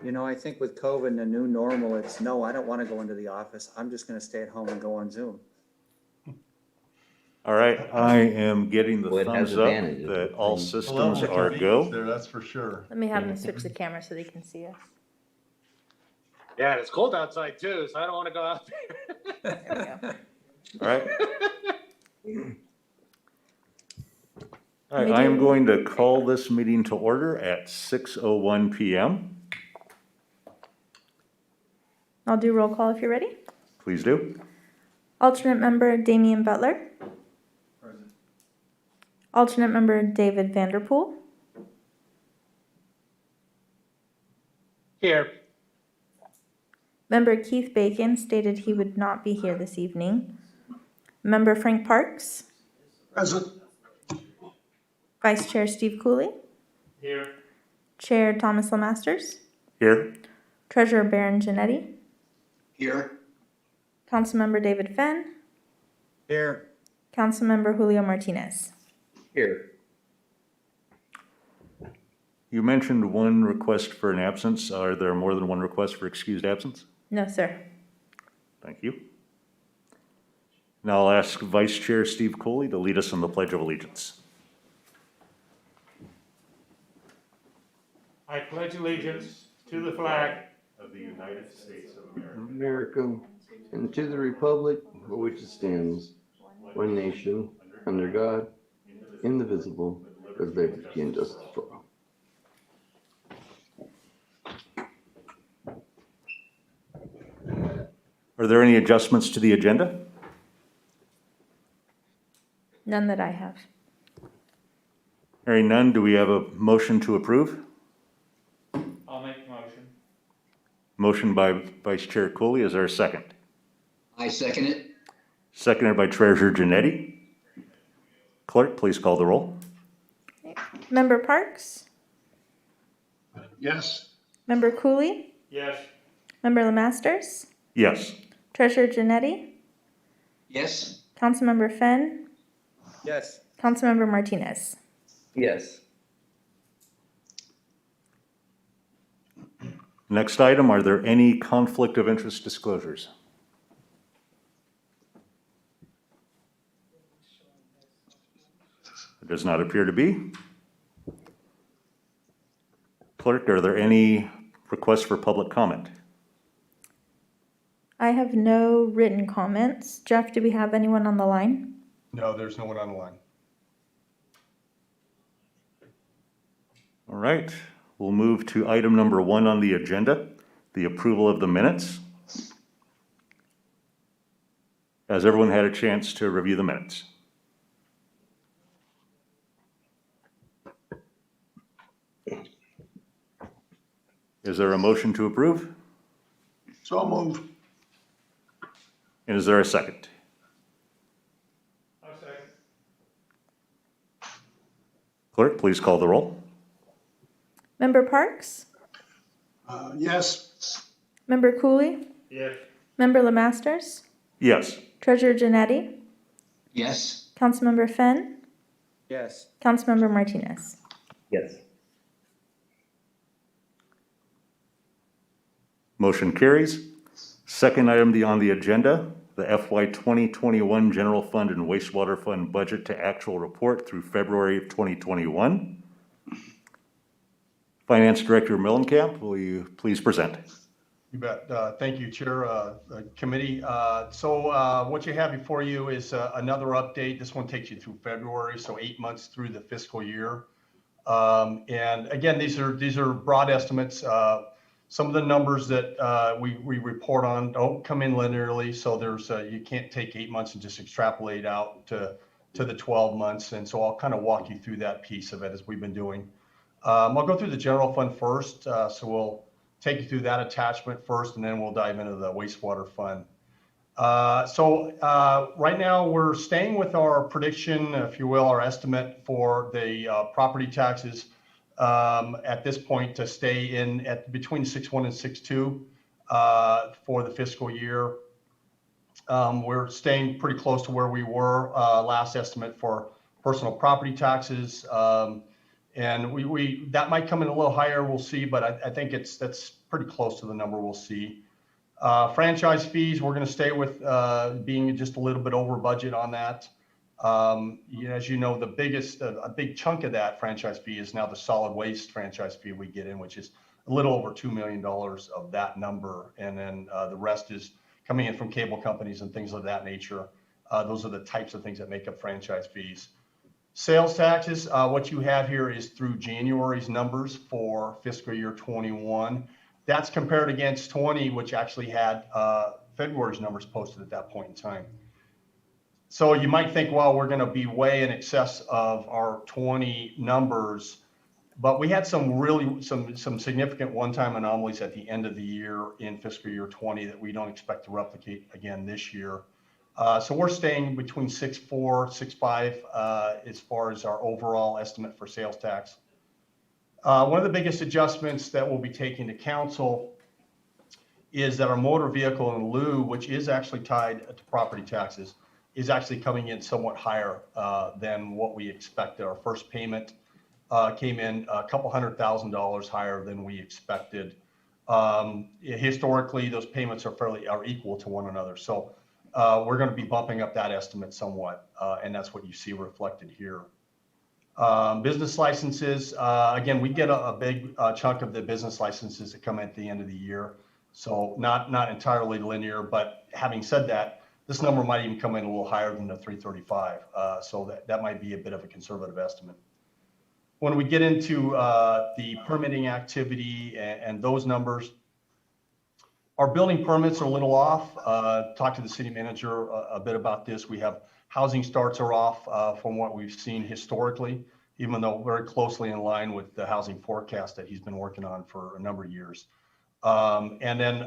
You know, I think with COVID and the new normal, it's no, I don't want to go into the office. I'm just going to stay at home and go on Zoom. All right, I am getting the Well, it has thumbs up advantages. that all Things- systems Level of are convenience go. there, that's for sure. Let me have them switch the camera so they can see us. Yeah, it's cold outside too, so I don't want to go out there. There we go. All right. All right, I am going to call this meeting to order at 6:01 PM. I'll do roll call if you're ready. Please do. Alternate member Damian Butler. Present. Alternate member David Vanderpool. Here. Member Keith Bacon stated he would not be here this evening. Member Frank Parks. Present. Vice Chair Steve Cooley. Here. Chair Thomas Lemasters. Here. Treasurer Baron Janetti. Here. Councilmember David Fenn. Here. Councilmember Julio Martinez. Here. You mentioned one request for an absence. Are there more than one request for excused absence? No, sir. Thank you. Now I'll ask Vice Chair Steve Cooley to lead us in the Pledge of Allegiance. I pledge allegiance to the flag Of the United States of America. America, and to the republic for which it stands, one nation, under God, indivisible, with liberty and justice for all. Are there any adjustments to the agenda? None that I have. Hearing none, do we have a motion to approve? I'll make the motion. Motion by Vice Chair Cooley. Is there a second? I second it. Seconded by Treasurer Janetti. Clerk, please call the roll. Member Parks. Yes. Member Cooley. Yes. Member Lemasters. Yes. Treasurer Janetti. Yes. Councilmember Fenn. Yes. Councilmember Martinez. Yes. Next item, are there any conflict of interest disclosures? It does not appear to be. Clerk, are there any requests for public comment? I have no written comments. Jeff, do we have anyone on the line? No, there's no one on the line. All right, we'll move to item number 1 on the agenda, the approval of the minutes. Has everyone had a chance to review the minutes? Is there a motion to approve? So move. And is there a second? I'll second. Clerk, please call the roll. Member Parks. Yes. Member Cooley. Yes. Member Lemasters. Yes. Treasurer Janetti. Yes. Councilmember Fenn. Yes. Councilmember Martinez. Yes. Motion carries. Second item on the agenda, the FY 2021 General Fund and Wastewater Fund Budget to Actual Report through February of 2021. Finance Director Mellencamp, will you please present? You bet. Thank you, Chair, Committee. So what you have before you is another update. This one takes you through February, so 8 months through the fiscal year. And again, these are broad estimates. Some of the numbers that we report on don't come in linearly, so there's you can't take 8 months and just extrapolate out to the 12 months. And so I'll kind of walk you through that piece of it as we've been doing. I'll go through the general fund first, so we'll take you through that attachment first, and then we'll dive into the wastewater fund. So right now we're staying with our prediction, if you will, our estimate for the property taxes at this point to stay in at between 6.1 and 6.2 for the fiscal year. We're staying pretty close to where we were last estimate for personal property taxes. And we that might come in a little higher, we'll see, but I think that's pretty close to the number we'll see. Franchise fees, we're going to stay with being just a little bit over budget on that. As you know, a big chunk of that franchise fee is now the solid waste franchise fee we get in, which is a little over $2 million of that number. And then the rest is coming in from cable companies and things of that nature. Those are the types of things that make up franchise fees. Sales taxes, what you have here is through January's numbers for fiscal year 21. That's compared against 20, which actually had February's numbers posted at that point in time. So you might think, well, we're going to be way in excess of our 20 numbers, but we had some significant one-time anomalies at the end of the year in fiscal year 20 that we don't expect to replicate again this year. So we're staying between 6.4, 6.5 as far as our overall estimate for sales tax. One of the biggest adjustments that we'll be taking to council is that our motor vehicle in lieu, which is actually tied to property taxes, is actually coming in somewhat higher than what we expected. Our first payment came in a couple $100,000 higher than we expected. Historically, those payments are equal to one another. So we're going to be bumping up that estimate somewhat, and that's what you see reflected here. Business licenses, again, we get a big chunk of the business licenses that come at the end of the year. So not entirely linear, but having said that, this number might even come in a little higher than the 335. So that might be a bit of a conservative estimate. When we get into the permitting activity and those numbers, our building permits are a little off. Talked to the city manager a bit about this. We have housing starts are off from what we've seen historically, even though very closely in line with the housing forecast that he's been working on for a number of years. And then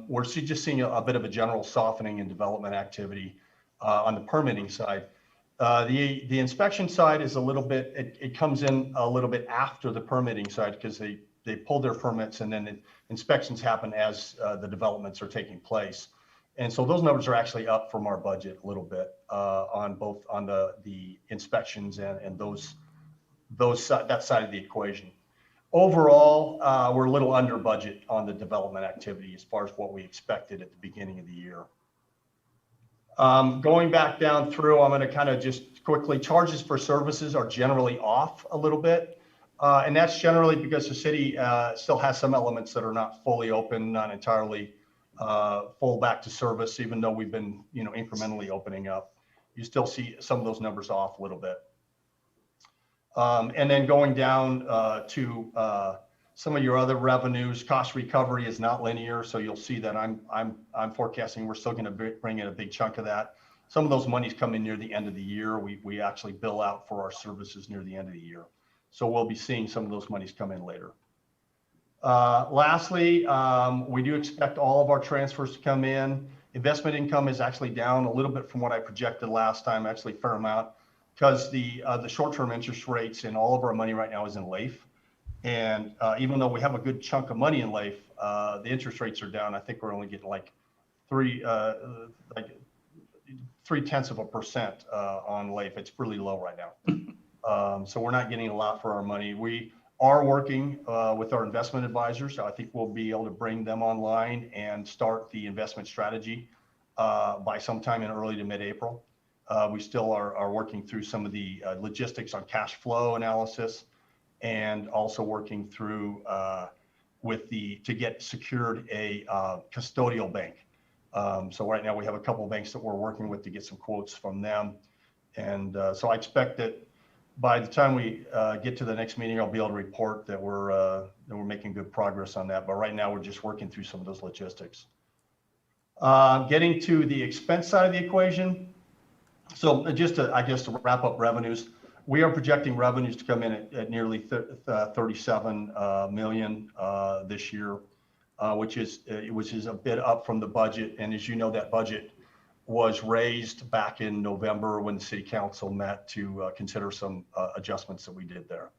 we're just seeing a bit of a general softening in development activity on the permitting side. The inspection side is a little bit, it comes in a little bit after the permitting side because they pull their permits and then inspections happen as the developments are taking place. And so those numbers are actually up from our budget a little bit on the inspections and that side of the equation. Overall, we're a little under budget on the development activity as far as what we expected at the beginning of the year. Going back down through, I'm going to kind of just quickly, charges for services are generally off a little bit. And that's generally because the city still has some elements that are not fully open, not entirely full back to service, even though we've been, incrementally opening up. You still see some of those numbers off a little bit. And then going down to some of your other revenues, cost recovery is not linear. So you'll see that I'm forecasting we're still going to bring in a big chunk of that. Some of those monies come in near the end of the year. We actually bill out for our services near the end of the year. So we'll be seeing some of those monies come in later. Lastly, we do expect all of our transfers to come in. Investment income is actually down a little bit from what I projected last time, actually a fair amount, because the short-term interest rates in all of our money right now is in LAIF. And even though we have a good chunk of money in LAIF, the interest rates are down. I think we're only getting like 0.3% on LAIF. It's really low right now. So we're not getting a lot for our money. We are working with our investment advisors. I think we'll be able to bring them online and start the investment strategy by sometime in early to mid-April. We still are working through some of the logistics on cash flow analysis and also working through to get secured a custodial bank. So right now we have a couple of banks that we're working with to get some quotes from them. And so I expect that by the time we get to the next meeting, I'll be able to report that we're making good progress on that. But right now we're just working through some of those logistics. Getting to the expense side of the equation. So just to wrap up revenues, we are projecting revenues to come in at nearly 37 million this year, which is a bit up from the budget. And as you know, that budget was raised back in November when the city council met to consider some adjustments that we did there.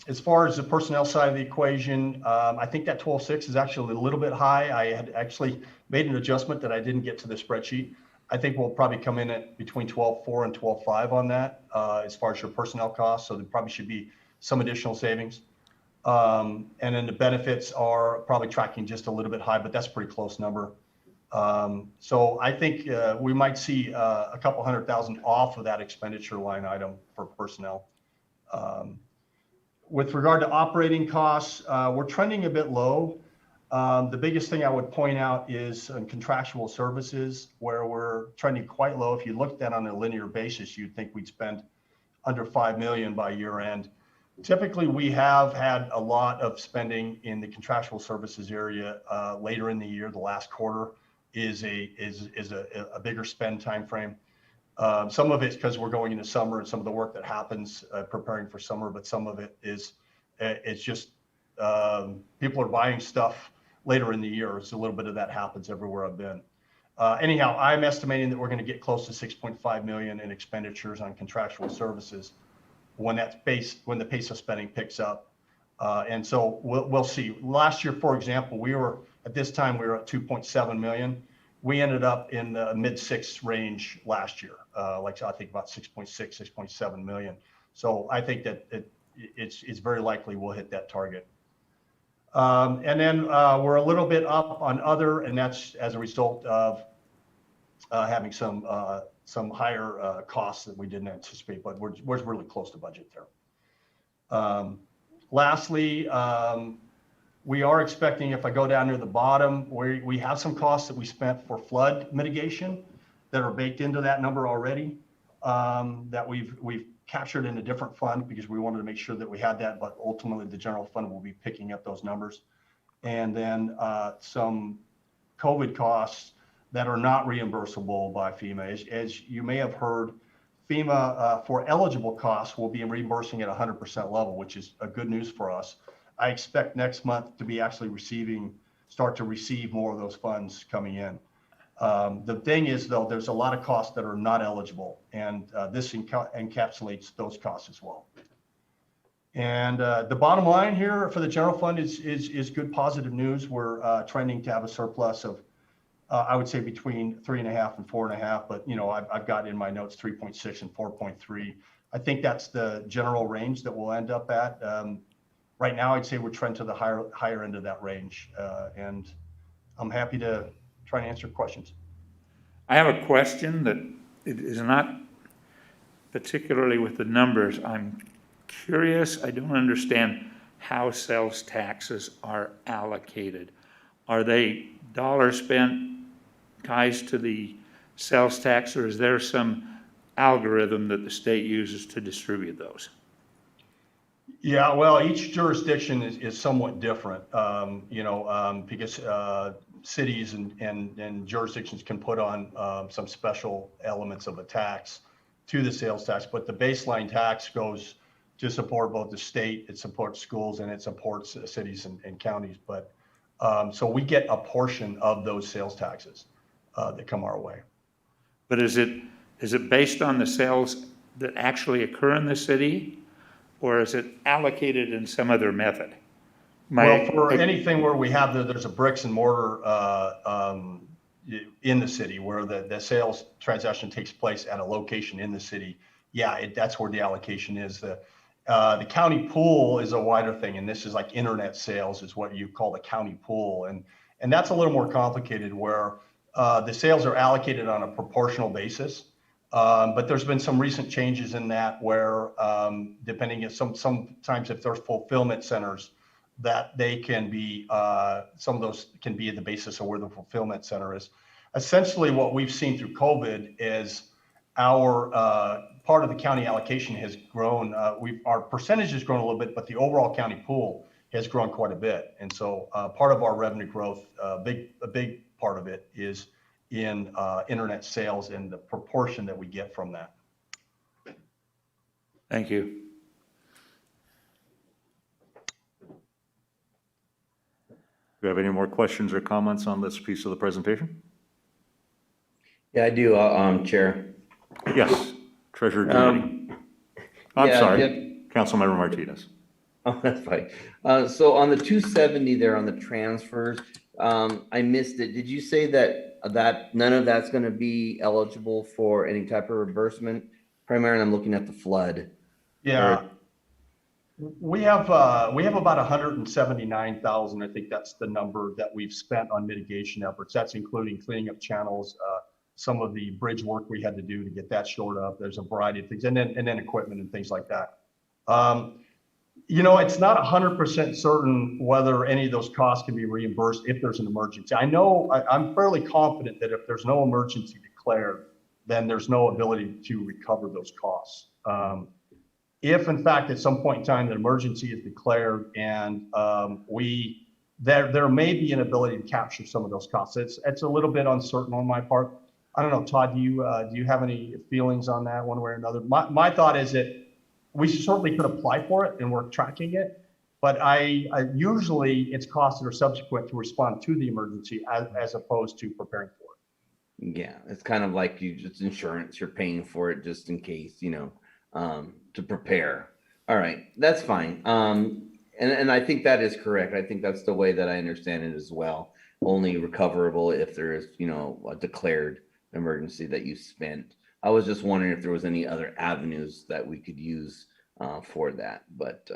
As far as the personnel side of the equation, I think that 12.6 is actually a little bit high. I had actually made an adjustment that I didn't get to the spreadsheet. I think we'll probably come in at between 12.4 and 12.5 on that as far as your personnel costs. So there probably should be some additional savings. And then the benefits are probably tracking just a little bit high, but that's a pretty close number. So I think we might see a couple $100,000 off of that expenditure line item for personnel. With regard to operating costs, we're trending a bit low. The biggest thing I would point out is on contractual services, where we're trending quite low. If you looked at that on a linear basis, you'd think we'd spend under 5 million by year end. Typically, we have had a lot of spending in the contractual services area later in the year. The last quarter is a bigger spend time frame. Some of it's because we're going into summer and some of the work that happens preparing for summer, but some of it is it's just people are buying stuff later in the year. So a little bit of that happens everywhere I've been. Anyhow, I'm estimating that we're going to get close to 6.5 million in expenditures on contractual services when the pace of spending picks up. And so we'll see. Last year, for example, at this time we were at 2.7 million. We ended up in the mid-6 range last year, like I think about 6.6, 6.7 million. So I think that it's very likely we'll hit that target. And then we're a little bit up on other, and that's as a result of having some higher costs that we didn't anticipate, but we're really close to budget there. Lastly, we are expecting, if I go down near the bottom, we have some costs that we spent for flood mitigation that are baked into that number already, that we've captured in a different fund because we wanted to make sure that we had that, but ultimately the general fund will be picking up those numbers. And then some COVID costs that are not reimbursable by FEMA. As you may have heard, FEMA for eligible costs will be reimbursing at 100% level, which is a good news for us. I expect next month to be actually start to receive more of those funds coming in. The thing is, though, there's a lot of costs that are not eligible, and this encapsulates those costs as well. And the bottom line here for the general fund is good positive news. We're trending to have a surplus of, I would say, between 3.5 and 4.5, but I've got in my notes 3.6 and 4.3. I think that's the general range that we'll end up at. Right now, I'd say we're trending to the higher end of that range, and I'm happy to try and answer questions. I have a question that it is not particularly with the numbers. I'm curious, I don't understand how sales taxes are allocated. Are they dollars spent ties to the sales tax, or is there some algorithm that the state uses to distribute those? Yeah, well, each jurisdiction is somewhat different, because cities and jurisdictions can put on some special elements of a tax to the sales tax, but the baseline tax goes to support both the state, it supports schools, and it supports cities and counties. But so we get a portion of those sales taxes that come our way. But is it based on the sales that actually occur in the city, or is it allocated in some other method? Well, for anything where we have there's a bricks and mortar in the city where the sales transaction takes place at a location in the city, yeah, that's where the allocation is. The county pool is a wider thing, and this is like internet sales is what you call the county pool, and that's a little more complicated where the sales are allocated on a proportional basis. But there's been some recent changes in that where depending if sometimes if there's fulfillment centers that they can be, some of those can be the basis of where the fulfillment center is. Essentially what we've seen through COVID is our part of the county allocation has grown. Our percentage has grown a little bit, but the overall county pool has grown quite a bit. And so part of our revenue growth, a big part of it is in internet sales and the proportion that we get from that. Thank you. Do you have any more questions or comments on this piece of the presentation? Yeah, I do, Chair. Yes, Treasurer Giannini. I'm yeah, sorry, Councilmember Martinez. Oh, that's fine. So on the 270 there on the transfers, I missed it. Did you say that none of that's going to be eligible for any type of reimbursement? Primarily, I'm looking at the flood. Yeah. We have about 179,000. I think that's the number that we've spent on mitigation efforts. That's including cleaning up channels, some of the bridge work we had to do to get that shored up. There's a variety of things, and then equipment and things like that. It's not 100% certain whether any of those costs can be reimbursed if there's an emergency. I'm fairly confident that if there's no emergency declared, then there's no ability to recover those costs. If in fact at some point in time the emergency is declared and there may be an ability to capture some of those costs. It's a little bit uncertain on my part. I don't know, Todd, do you have any feelings on that one way or another? My thought is that we certainly could apply for it and we're tracking it, but I usually it's costs that are subsequent to respond to the emergency as opposed to preparing for it. Yeah, it's kind of like it's insurance. You're paying for it just in case, to prepare. All right, that's fine. And I think that is correct. I think that's the way that I understand it as well. Only recoverable if there is, a declared emergency that you spent. I was just wondering if there was any other avenues that we could use for that, but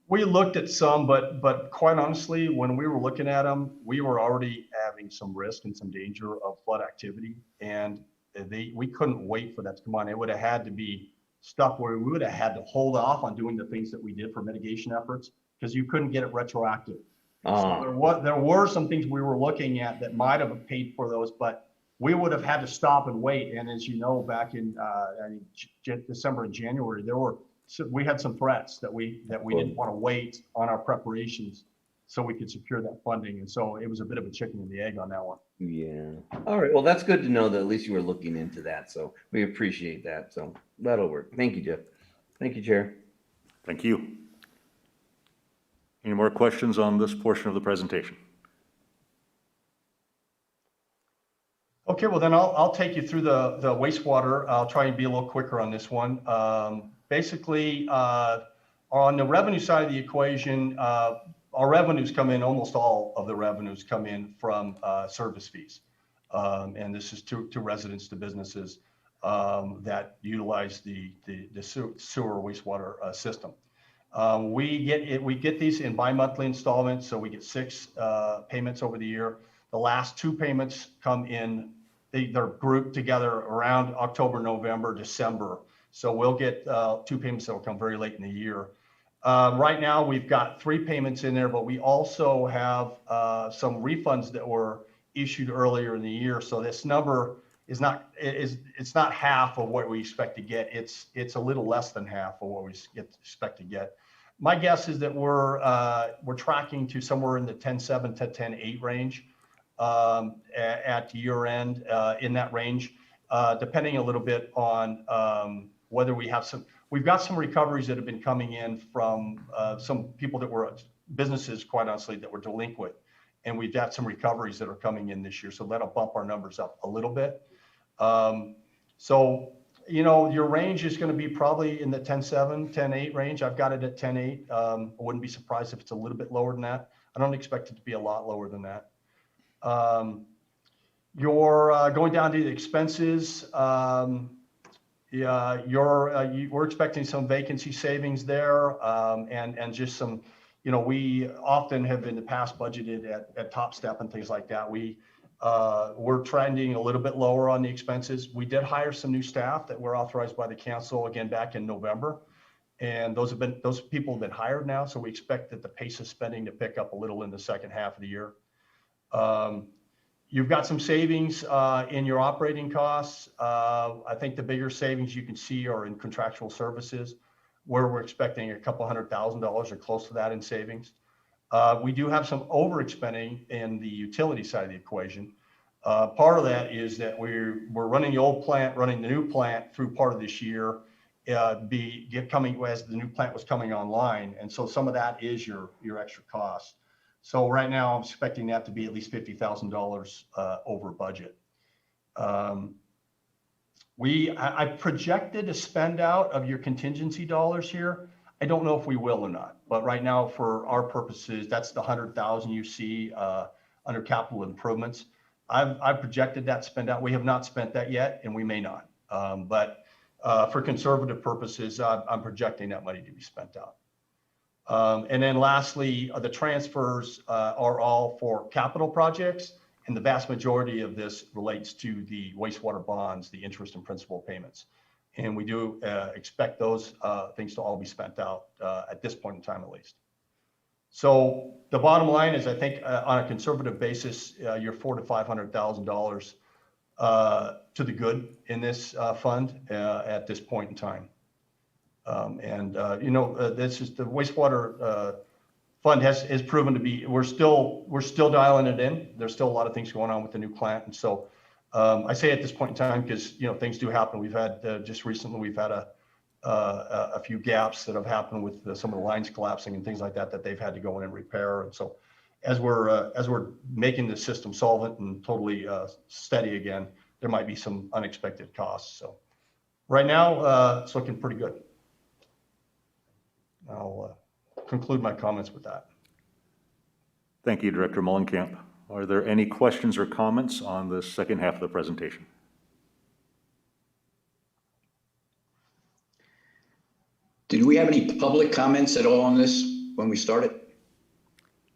we looked at some, but quite honestly, when we were looking at them, we were already having some risk and some danger of flood activity, and we couldn't wait for that to come on. It would have had to be stuff where we would have had to hold off on doing the things that we did for mitigation efforts because you couldn't get it retroactive. So there were some things we were looking at that might have paid for those, but we would have had to stop and wait. And as you know, back in December and January, we had some threats that we didn't want to wait on our preparations so we could secure that funding. And so it was a bit of a chicken and the egg on that one. yeah. All right. Well, that's good to know that at least you were looking into that. So we appreciate that. So that'll work. Thank you, Jeff. Thank you, Chair. Thank you. Any more questions on this portion of the presentation? Okay, well then I'll take you through the wastewater. I'll try and be a little quicker on this one. Basically, on the revenue side of the equation, our revenues come in, almost all of the revenues come in from service fees. And this is to residents, to businesses that utilize the sewer wastewater system. We get these in bi-monthly installments, so we get 6 payments over the year. The last 2 payments come in, they're grouped together around October, November, December. So we'll get 2 payments that will come very late in the year. Right now, we've got 3 payments in there, but we also have some refunds that were issued earlier in the year. So this number is not half of what we expect to get. It's a little less than half of what we expect to get. My guess is that we're tracking to somewhere in the 10.7 to 10.8 range at year end, in that range, depending a little bit on whether we've got some recoveries that have been coming in from some people that were businesses, quite honestly, that were delinquent. And we've got some recoveries that are coming in this year. So that'll bump our numbers up a little bit. So, your range is going to be probably in the 10.7, 10.8 range. I've got it at 10.8. I wouldn't be surprised if it's a little bit lower than that. I don't expect it to be a lot lower than that. You're going down to the expenses. We're expecting some vacancy savings there, and just some, we often have in the past budgeted at Top Step and things like that. We're trending a little bit lower on the expenses. We did hire some new staff that were authorized by the council again back in November, and those people have been hired now. So we expect that the pace of spending to pick up a little in the second half of the year. You've got some savings in your operating costs. I think the bigger savings you can see are in contractual services, where we're expecting a couple $100,000 or close to that in savings. We do have some overexpending in the utility side of the equation. Part of that is that we're running the old plant, running the new plant through part of this year, coming as the new plant was coming online, and so some of that is your extra cost. So right now, I'm expecting that to be at least $50,000 over budget. I projected a spend out of your contingency dollars here. I don't know if we will or not, but right now, for our purposes, that's the $100,000 you see under capital improvements. I've projected that spend out. We have not spent that yet, and we may not. But for conservative purposes, I'm projecting that money to be spent out. And then lastly, the transfers are all for capital projects, and the vast majority of this relates to the wastewater bonds, the interest and principal payments. And we do expect those things to all be spent out at this point in time, at least. So the bottom line is, I think on a conservative basis, you're $400,000 to $500,000 to the good in this fund at this point in time. This is the wastewater fund has proven to be, we're still dialing it in. There's still a lot of things going on with the new plant. And so I say at this point in time, because, things do happen. We've had just recently, we've had a few gaps that have happened with some of the lines collapsing and things like that, that they've had to go in and repair. And so as we're making the system solvent and totally steady again, there might be some unexpected costs. So right now, it's looking pretty good. I'll conclude my comments with that. Thank you, Director Mullenkamp. Are there any questions or comments on the second half of the presentation? Did we have any public comments at all on this when we started?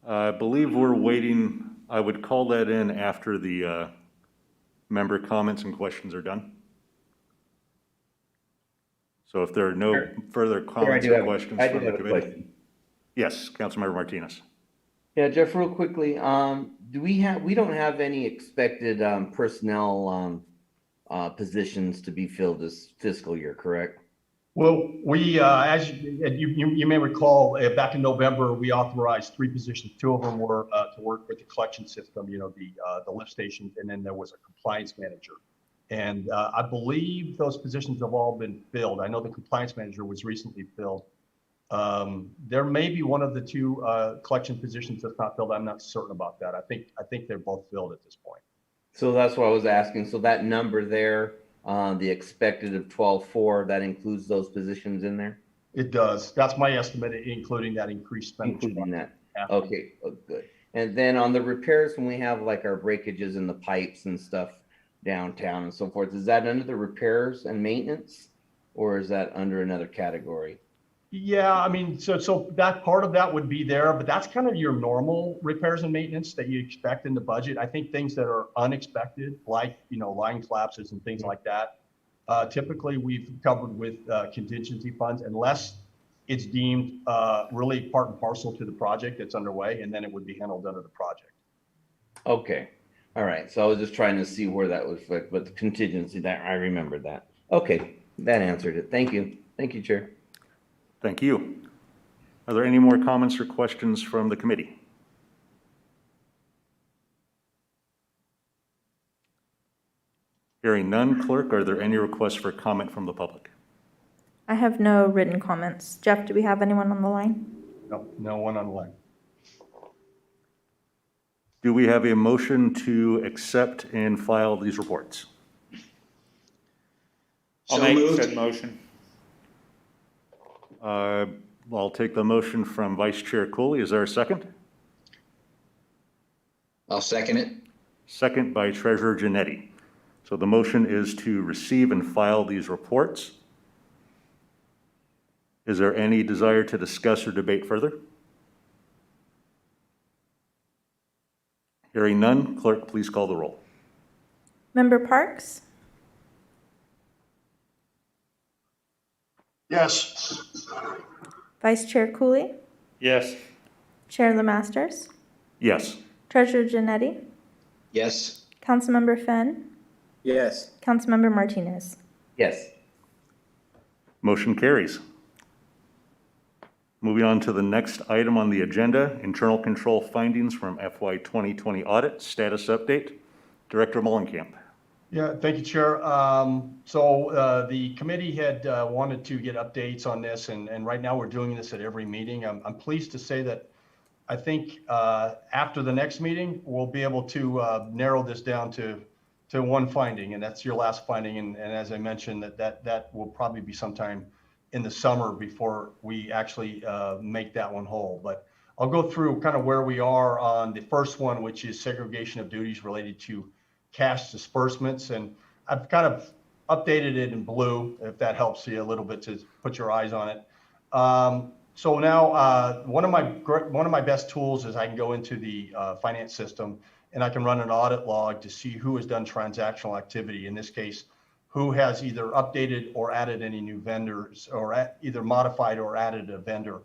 I believe we're waiting. I would call that in after the member comments and questions are done. So if there are no further comments or questions from the committee. Yes, Councilmember Martinez. Yeah, Jeff, real quickly, we don't have any expected personnel positions to be filled this fiscal year, correct? Well, we, as you may recall, back in November, we authorized 3 positions. 2 of them were to work with the collection system, the lift stations, and then there was a compliance manager. And I believe those positions have all been filled. I know the compliance manager was recently filled. There may be one of the 2 collection positions that's not filled. I'm not certain about that. I think they're both filled at this point. So that's what I was asking. So that number there, the expected of 12.4, that includes those positions in there? It does. That's my estimate, including that increased spending. Including that. Okay, good. And then on the repairs, when we have like our breakages in the pipes and stuff downtown and so forth, is that under the repairs and maintenance, or is that under another category? Yeah, I mean, so that part of that would be there, but that's kind of your normal repairs and maintenance that you expect in the budget. I think things that are unexpected, like, line collapses and things like that, typically we've covered with contingency funds, unless it's deemed really part and parcel to the project that's underway, and then it would be handled under the project. Okay. All right. So I was just trying to see where that was, but the contingency, that I remember that. Okay. That answered it. Thank you. Thank you, Chair. Thank you. Are there any more comments or questions from the committee? Hearing none, Clerk, are there any requests for comment from the public? I have no written comments. Jeff, do we have anyone on the line? No one on the line. Do we have a motion to accept and file these reports? I'll So make moved. said motion. I'll take the motion from Vice Chair Cooley. Is there a second? I'll second it. Second by Treasurer Janetti. So the motion is to receive and file these reports. Is there any desire to discuss or debate further? Hearing none, Clerk, please call the roll. Member Parks? Yes. Vice Chair Cooley? Yes. Chair LeMasters? Yes. Treasurer Janetti? Yes. Councilmember Fenn? Yes. Councilmember Martinez? Yes. Motion carries. Moving on to the next item on the agenda, internal control findings from FY 2020 audit, status update. Director Mullenkamp. Yeah, thank you, Chair. So the committee had wanted to get updates on this, and right now we're doing this at every meeting. I'm pleased to say that I think after the next meeting, we'll be able to narrow this down to one finding, and that's your last finding. And as I mentioned, that will probably be sometime in the summer before we actually make that one whole. But I'll go through kind of where we are on the first one, which is segregation of duties related to cash disbursements. And I've kind of updated it in blue, if that helps you a little bit to put your eyes on it. So now, one of my best tools is I can go into the finance system and I can run an audit log to see who has done transactional activity. In this case, who has either updated or added any new vendors, or either modified or added a vendor.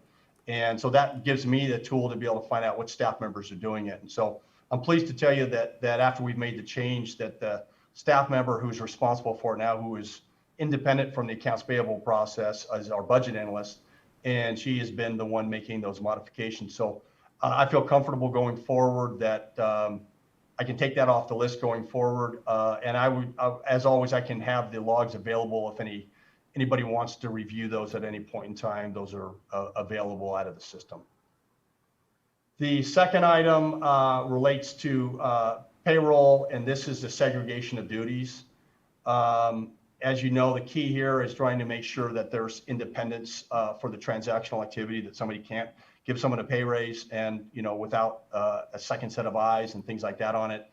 And so that gives me the tool to be able to find out what staff members are doing it. And so I'm pleased to tell you that after we've made the change, that the staff member who's responsible for it now, who is independent from the accounts payable process, as our budget analyst, and she has been the one making those modifications. So I feel comfortable going forward that I can take that off the list going forward. And I would, as always, I can have the logs available if anybody wants to review those at any point in time. Those are available out of the system. The second item relates to payroll, and this is the segregation of duties. As you know, the key here is trying to make sure that there's independence for the transactional activity, that somebody can't give someone a pay raise and, without a second set of eyes and things like that on it.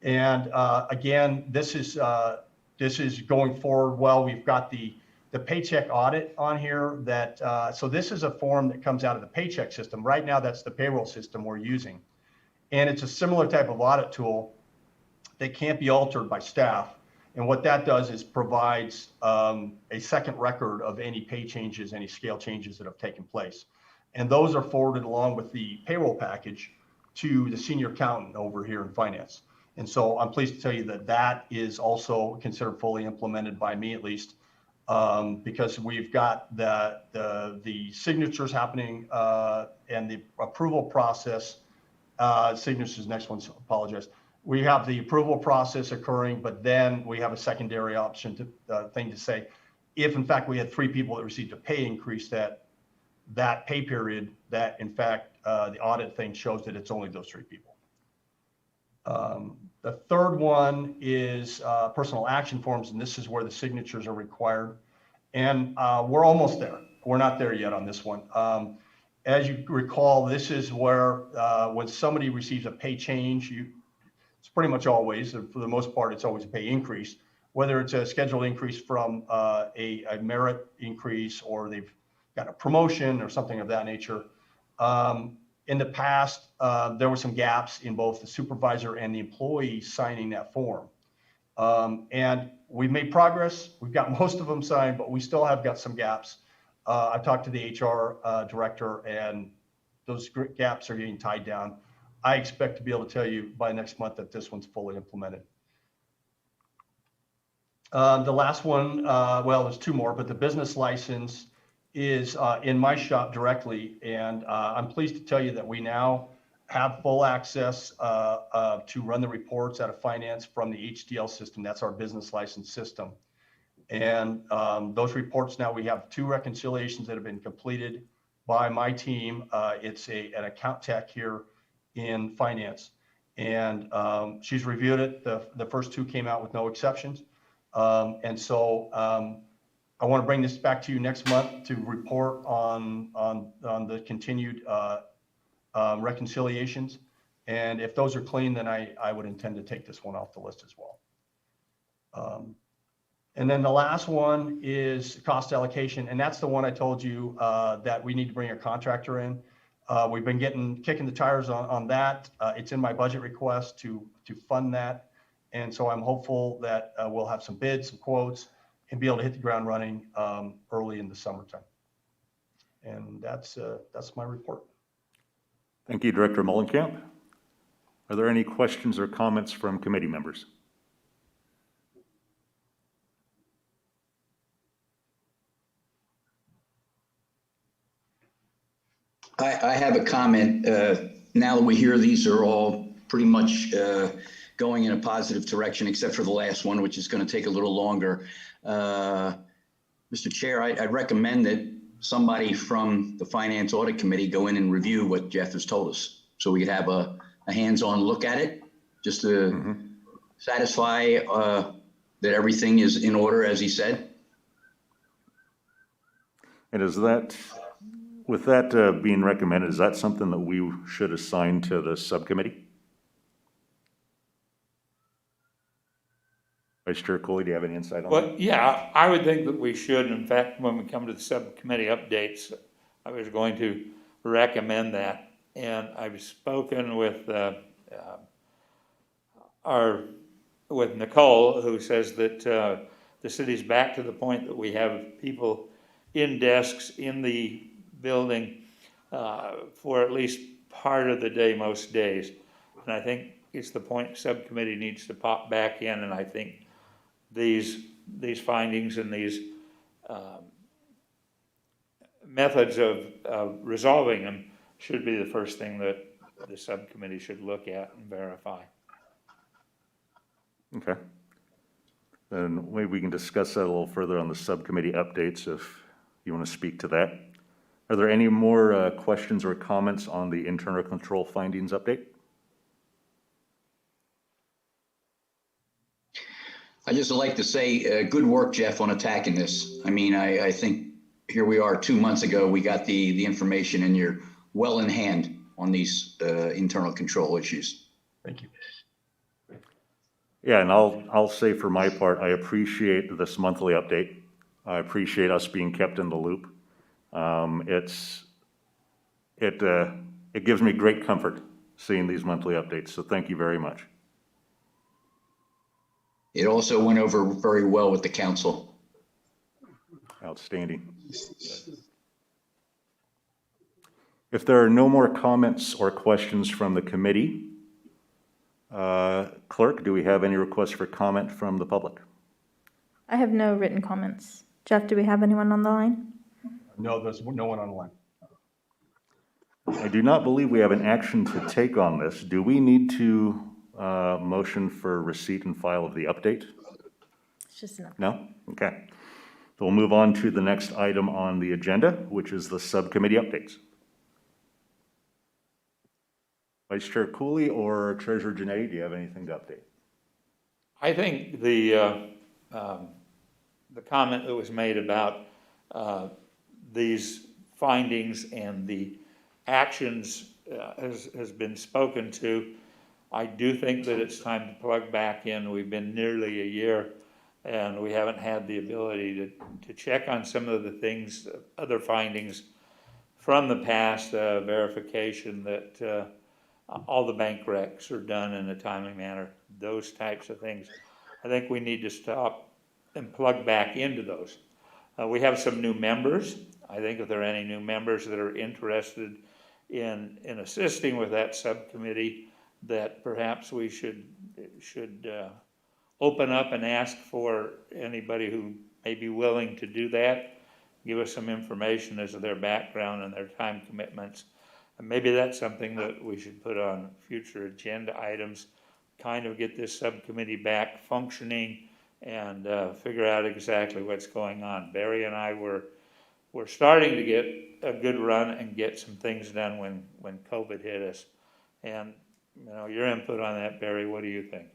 And again, this is going forward well. We've got the Paycheck Audit on here that, so this is a form that comes out of the paycheck system. Right now, that's the payroll system we're using. And it's a similar type of audit tool that can't be altered by staff. And what that does is provides a second record of any pay changes, any scale changes that have taken place. And those are forwarded along with the payroll package to the senior accountant over here in finance. And so I'm pleased to tell you that that is also considered fully implemented by me, at least, because we've got the signatures happening and the approval process. Signatures, next one, so apologize. We have the approval process occurring, but then we have a secondary option thing to say, if in fact we had 3 people that received a pay increase that pay period, that in fact the audit thing shows that it's only those 3 people. The third one is personal action forms, and this is where the signatures are required. And we're almost there. We're not there yet on this one. As you recall, this is where when somebody receives a pay change, it's pretty much always, for the most part, it's always a pay increase, whether it's a scheduled increase from a merit increase or they've got a promotion or something of that nature. In the past, there were some gaps in both the supervisor and the employee signing that form. And we've made progress. We've got most of them signed, but we still have got some gaps. I've talked to the HR director, and those gaps are getting tied down. I expect to be able to tell you by next month that this one's fully implemented. The last one, well, there's 2 more, but the business license is in my shop directly. And I'm pleased to tell you that we now have full access to run the reports out of finance from the HDL system. That's our business license system. And those reports now, we have 2 reconciliations that have been completed by my team. It's an account tech here in finance, and she's reviewed it. The first 2 came out with no exceptions. And so I want to bring this back to you next month to report on the continued reconciliations. And if those are clean, then I would intend to take this one off the list as well. And then the last one is cost allocation. And that's the one I told you that we need to bring a contractor in. We've been kicking the tires on that. It's in my budget request to fund that. And so I'm hopeful that we'll have some bids, some quotes, and be able to hit the ground running early in the summertime. And that's my report. Thank you, Director Mullenkamp. Are there any questions or comments from committee members? I have a comment. Now that we hear these are all pretty much going in a positive direction, except for the last one, which is going to take a little longer. Mr. Chair, I'd recommend that somebody from the Finance Audit Committee go in and review what Jeff has told us, so we could have a hands-on look at it, just to satisfy that everything is in order, as he said. And is that, with that being recommended, is that something that we should assign to the subcommittee? Vice Chair Coley, do you have any insight on that? Well, yeah, I would think that we should. In fact, when we come to the subcommittee updates, I was going to recommend that. And I've spoken with with Nicole, who says that the city's back to the point that we have people in desks in the building for at least part of the day, most days. And I think it's the point subcommittee needs to pop back in, and I think these findings and these methods of resolving them should be the first thing that the subcommittee should look at and verify. Okay. Then maybe we can discuss that a little further on the subcommittee updates if you want to speak to that. Are there any more questions or comments on the internal control findings update? I just like to say, good work, Jeff, on attacking this. I mean, I think here we are 2 months ago, we got the information and you're well in hand on these internal control issues. Thank you. Yeah, and I'll say for my part, I appreciate this monthly update. I appreciate us being kept in the loop. It gives me great comfort seeing these monthly updates, so thank you very much. It also went over very well with the council. Outstanding. If there are no more comments or questions from the committee, Clerk, do we have any requests for comment from the public? I have no written comments. Jeff, do we have anyone on the line? No, there's no one on the line. I do not believe we have an action to take on this. Do we need to motion for receipt and file of the update? It's just enough. No? Okay. So we'll move on to the next item on the agenda, which is the subcommittee updates. Vice Chair Cooley or Treasurer Janetti, do you have anything to update? I think the comment that was made about these findings and the actions has been spoken to. I do think that it's time to plug back in. We've been nearly a year and we haven't had the ability to check on some of the things, other findings from the past, verification that all the bank recs are done in a timely manner, those types of things. I think we need to stop and plug back into those. We have some new members. I think if there are any new members that are interested in assisting with that subcommittee, that perhaps we should open up and ask for anybody who may be willing to do that, give us some information as to their background and their time commitments. And maybe that's something that we should put on future agenda items, kind of get this subcommittee back functioning and figure out exactly what's going on. Barry and I were starting to get a good run and get some things done when COVID hit us. And you know, your input on that, Barry, what do you think?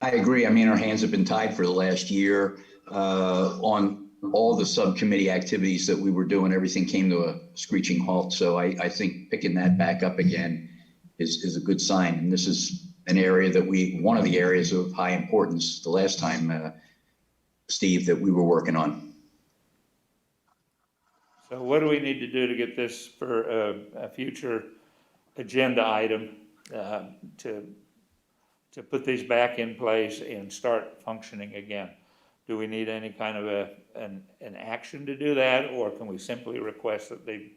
I agree. I mean, our hands have been tied for the last year on all the subcommittee activities that we were doing. Everything came to a screeching halt. So I think picking that back up again is a good sign. And this is an area that one of the areas of high importance the last time, Steve, that we were working on. So what do we need to do to get this for a future agenda item to put these back in place and start functioning again? Do we need any kind of an action to do that, or can we simply request that they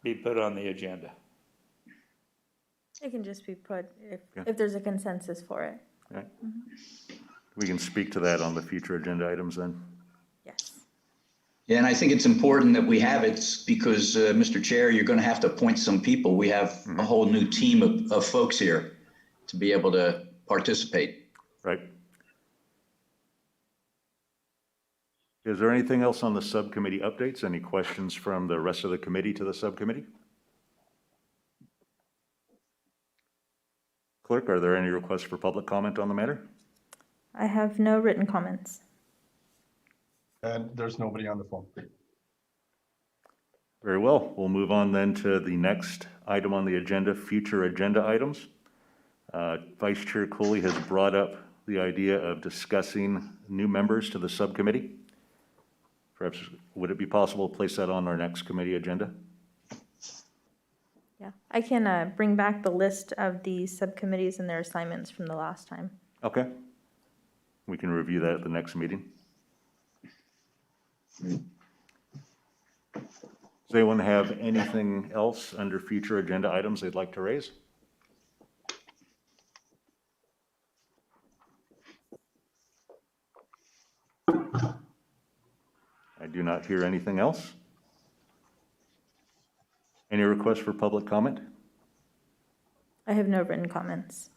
be put on the agenda? It can just be put if there's a consensus for it. Okay. We can speak to that on the future agenda items then. Yes. Yeah, and I think it's important that we have it because, Mr. Chair, you're going to have to appoint some people. We have a whole new team of folks here to be able to participate. Right. Is there anything else on the subcommittee updates? Any questions from the rest of the committee to the subcommittee? Clerk, are there any requests for public comment on the matter? I have no written comments. And there's nobody on the phone. Very well. We'll move on then to the next item on the agenda, future agenda items. Vice Chair Cooley has brought up the idea of discussing new members to the subcommittee. Perhaps, would it be possible to place that on our next committee agenda? Yeah, I can bring back the list of the subcommittees and their assignments from the last time. Okay. We can review that at the next meeting. Does anyone have anything else under future agenda items they'd like to raise? I do not hear anything else. Any requests for public comment? I have no written comments.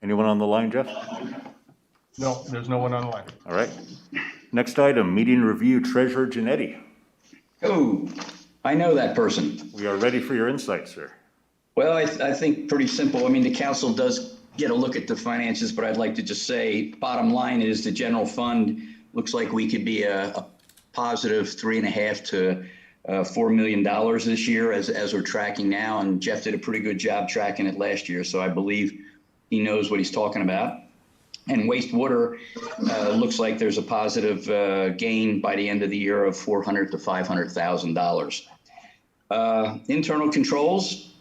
Anyone on the line, Jeff? No, there's no one online. All right. Next item, meeting review, Treasurer Janetti. Oh, I know that person. We are ready for your insights, sir. Well, I think pretty simple. I mean, the council does get a look at the finances, but I'd like to just say, bottom line is the general fund looks like we could be a positive $3.5 to $4 million this year as we're tracking now. And Jeff did a pretty good job tracking it last year, so I believe he knows what he's talking about. And wastewater looks like there's a positive gain by the end of the year of $400,000 to $500,000. Internal controls,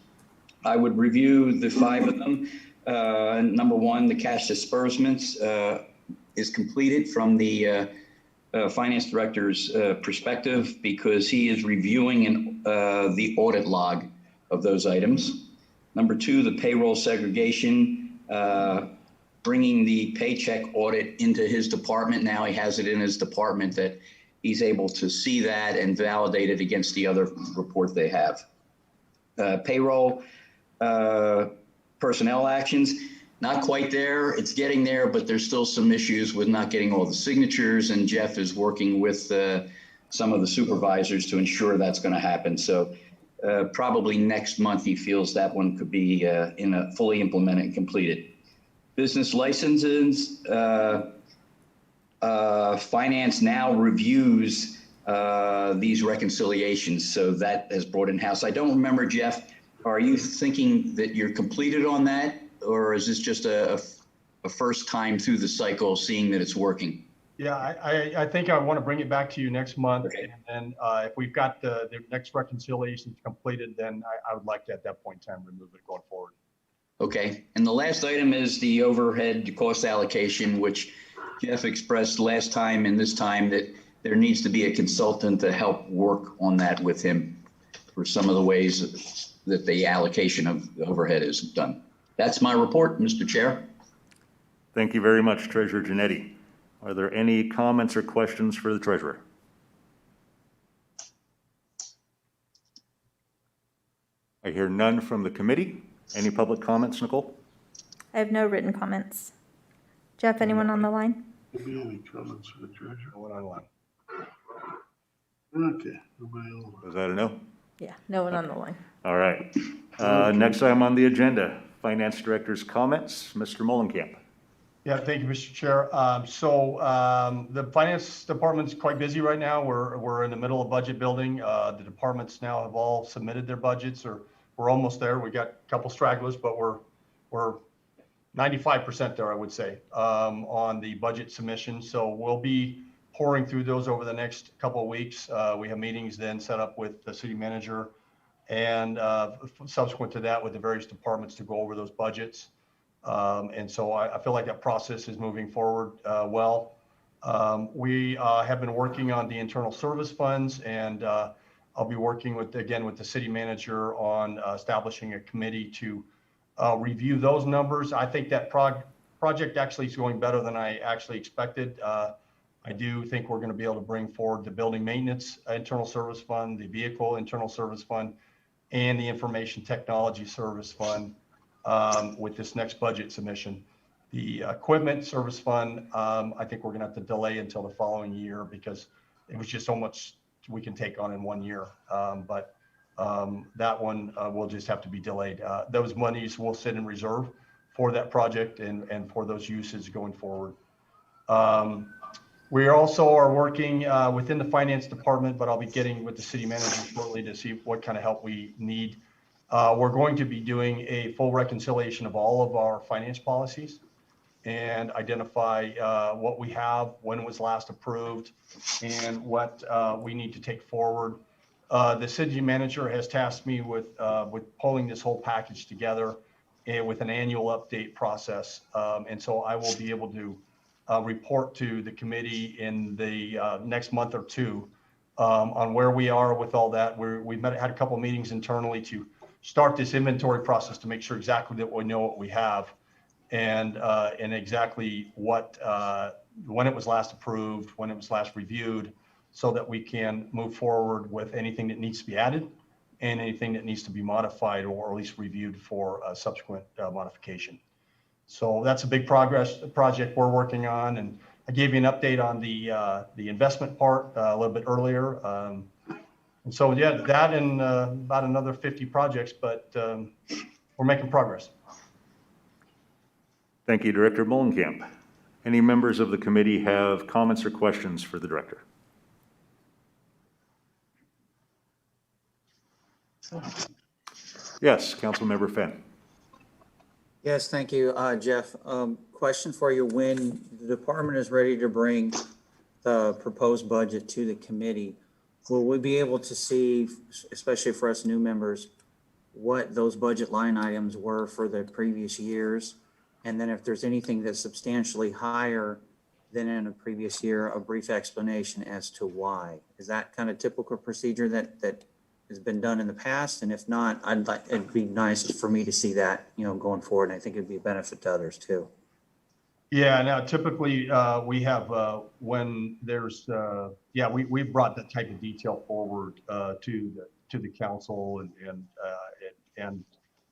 I would review the 5 of them. Number 1, the cash disbursements is completed from the finance director's perspective because he is reviewing the audit log of those items. Number 2, the payroll segregation, bringing the paycheck audit into his department. Now he has it in his department that he's able to see that and validate it against the other report they have. Payroll personnel actions, not quite there. It's getting there, but there's still some issues with not getting all the signatures, and Jeff is working with some of the supervisors to ensure that's going to happen. So probably next month he feels that one could be fully implemented and completed. Business licenses, finance now reviews these reconciliations, so that has brought in-house. I don't remember, Jeff, are you thinking that you're completed on that, or is this just a first time through the cycle seeing that it's working? Yeah, I think I want to bring it back to you next month. Okay. And then if we've got the next reconciliation completed, then I would like to, at that point in time, remove it going forward. Okay, and the last item is the overhead cost allocation, which Jeff expressed last time and this time that there needs to be a consultant to help work on that with him for some of the ways that the allocation of the overhead is done. That's my report, Mr. Chair. Thank you very much, Treasurer Janetti. Are there any comments or questions for the treasurer? I hear none from the committee. Any public comments, Nicole? I have no written comments. Jeff, anyone on the line? Any comments for the treasurer? No one online. Okay, nobody else. Was that a no? Yeah, no one on the line. All right. Next item on the agenda, Finance Director's comments. Mr. Mullenkamp. Yeah, thank you, Mr. Chair. The finance department's quite busy right now. We're in the middle of budget building. The departments now have all submitted their budgets, or we're almost there. We got a couple stragglers, but we're 95% there, I would say, on the budget submission. So we'll be pouring through those over the next couple of weeks. We have meetings then set up with the city manager and subsequent to that with the various departments to go over those budgets. And so I feel like that process is moving forward well. We have been working on the internal service funds, and I'll be working with the city manager on establishing a committee to review those numbers. I think that project actually is going better than I actually expected. I do think we're going to be able to bring forward the building maintenance internal service fund, the vehicle internal service fund, and the information technology service fund with this next budget submission. The equipment service fund, I think we're going to have to delay until the following year because it was just so much we can take on in 1 year. But that one will just have to be delayed. Those monies will sit in reserve for that project and for those uses going forward. We also are working within the finance department, but I'll be getting with the city manager shortly to see what kind of help we need. We're going to be doing a full reconciliation of all of our finance policies. and identify what we have, when it was last approved, and what we need to take forward. The city manager has tasked me with pulling this whole package together and with an annual update process. And so I will be able to report to the committee in the next month or two on where we are with all that. We've had a couple of meetings internally to start this inventory process to make sure exactly that we know what we have and exactly what when it was last approved, when it was last reviewed, so that we can move forward with anything that needs to be added and anything that needs to be modified or at least reviewed for subsequent modification. So that's a big project we're working on. And I gave you an update on the investment part a little bit earlier. And so, yeah, that and about another 50 projects, but we're making progress. Thank you, Director Mullenkamp. Any members of the committee have comments or questions for the director? Yes, Councilmember Fenn. Yes, thank you, Jeff. Question for you. When the department is ready to bring the proposed budget to the committee, will we be able to see, especially for us new members, what those budget line items were for the previous years? And then if there's anything that's substantially higher than in a previous year, a brief explanation as to why? Is that kind of typical procedure that has been done in the past? And if not, it'd be nice for me to see that, going forward. And I think it'd be a benefit to others too. Yeah, now typically we have when there's we brought that type of detail forward to the council and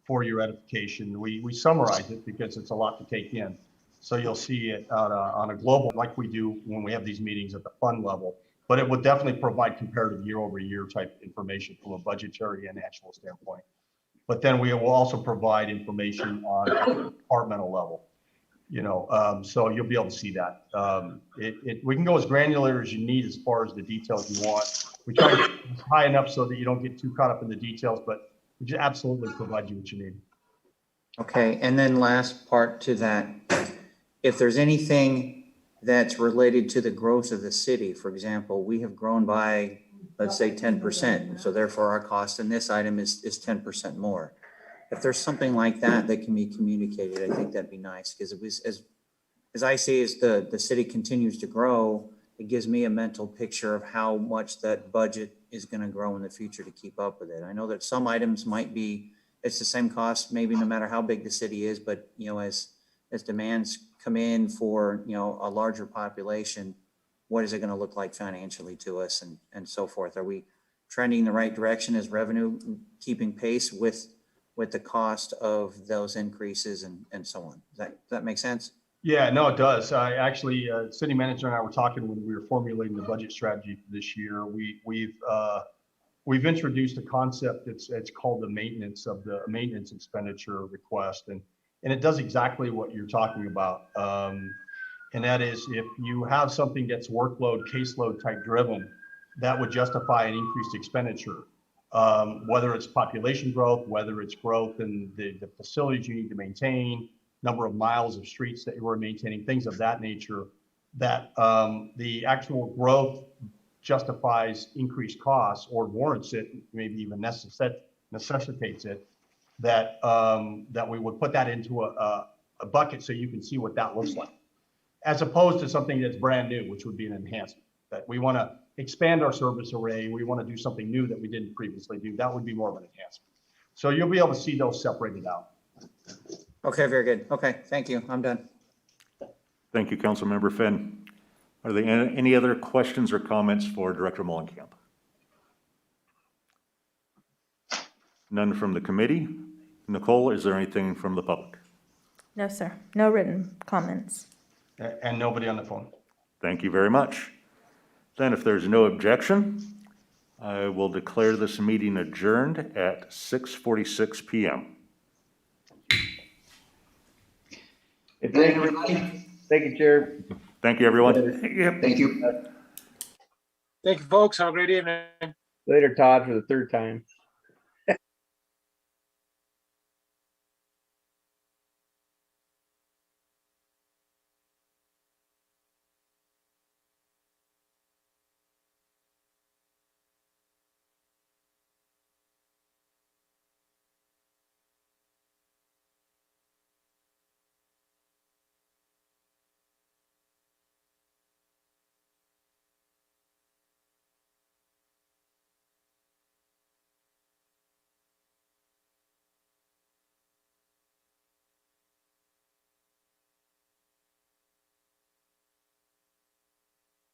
for your edification. We summarize it because it's a lot to take in. So you'll see it on a global, like we do when we have these meetings at the fund level, but it would definitely provide comparative year over year type information from a budgetary and actual standpoint. But then we will also provide information on a departmental level. So you'll be able to see that. We can go as granular as you need as far as the details you want. We try to get high enough so that you don't get too caught up in the details, but we just absolutely provide you what you need. Okay, and then last part to that, if there's anything that's related to the growth of the city, for example, we have grown by, let's say 10%. So therefore our cost in this item is 10% more. If there's something like that that can be communicated, I think that'd be nice, because it was, as I see, as the city continues to grow, it gives me a mental picture of how much that budget is going to grow in the future to keep up with it. I know that some items might be, it's the same cost, maybe no matter how big the city is, but as demands come in for, a larger population, what is it going to look like financially to us and so forth? Are we trending in the right direction? Is revenue keeping pace with the cost of those increases and so on? Does that make sense? Yeah, no, it does. I actually, city manager and I were talking when we were formulating the budget strategy for this year. We've introduced a concept that's called the maintenance expenditure request, and it does exactly what you're talking about. And that is, if you have something that's workload, caseload type driven, that would justify an increased expenditure. Whether it's population growth, whether it's growth in the facilities you need to maintain, number of miles of streets that you are maintaining, things of that nature, that the actual growth justifies increased costs or warrants it, maybe even necessitates it, that we would put that into a bucket so you can see what that looks like, as opposed to something that's brand new, which would be an enhancement. That we want to expand our service array, we want to do something new that we didn't previously do. That would be more of an enhancement. So you'll be able to see those separated out. Okay, very good. Okay, thank you. I'm done. Thank you, Councilmember Fenn. Are there any other questions or comments for Director Mullenkamp? None from the committee. Nicole, is there anything from the public? No, sir. No written comments. And nobody on the phone. Thank you very much. Then if there's no objection, I will declare this meeting adjourned at 6:46 p.m. Thank you, everybody. Thank you, Chair. Thank you, everyone. Thank you. Thank you, folks. Have a great evening. Later, Todd, for the third time.